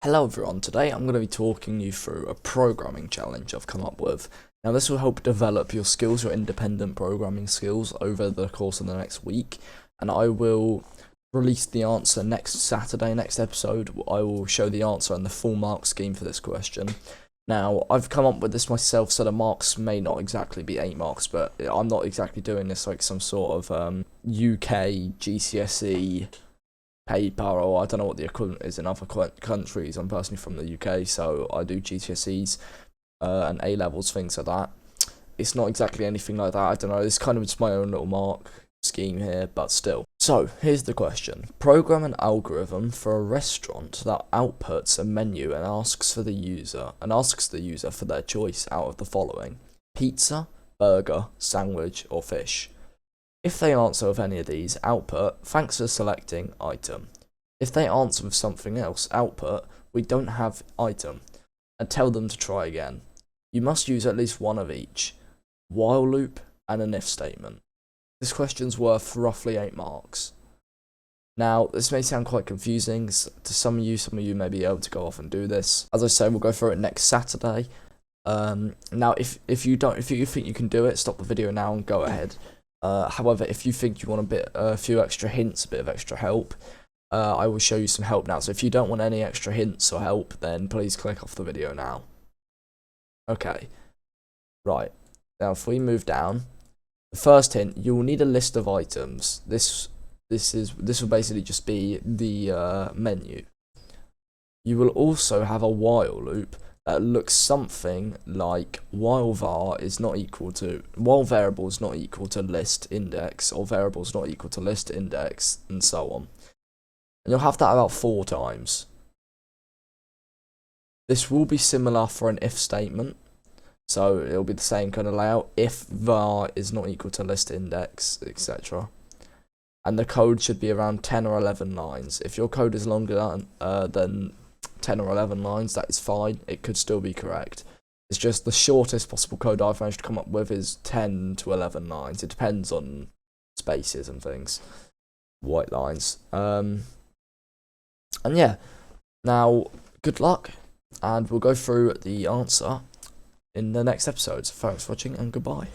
Hello everyone, today I'm going to be talking you through a programming challenge I've come up with. Now this will help develop your skills, your independent programming skills over the course of the next week, and I will release the answer next Saturday, next episode. I will show the answer and the full mark scheme for this question. Now I've come up with this myself, so the marks may not exactly be 8 marks, but I'm not exactly doing this like some sort of UK GCSE paper, or I don't know what the equivalent is in other countries. I'm personally from the UK, so I do GCSEs and A levels, things like that. It's not exactly anything like that. I don't know. It's kind of just my own little mark scheme here, but still. So here's the question: program an algorithm for a restaurant that outputs a menu and asks the user for their choice out of the following: pizza, burger, sandwich, or fish. If they answer with any of these, output, thanks for selecting item. If they answer with something else, output, we don't have item, and tell them to try again. You must use at least one of each: while loop and an if statement. This question's worth roughly 8 marks. Now, this may sound quite confusing to some of you may be able to go off and do this. As I say, we'll go through it next Saturday. Now, if you think you can do it, stop the video now and go ahead. However, if you think you want a few extra hints, a bit of extra help, I will show you some help now. So if you don't want any extra hints or help, then please click off the video now. Okay, right. Now if we move down, the first hint: you will need a list of items. This will basically just be the menu. You will also have a while loop that looks something like while variable is not equal to list index, or variable is not equal to list index, and so on. And you'll have that about 4 times. This will be similar for an if statement, so it'll be the same kind of layout: if var is not equal to list index, etc. And the code should be around 10 or 11 lines. If your code is longer than 10 or 11 lines, that is fine. It could still be correct. It's just the shortest possible code I've managed to come up with is 10 to 11 lines. It depends on spaces and things, white lines. And yeah, now good luck, and we'll go through the answer in the next episode. So thanks for watching, and goodbye.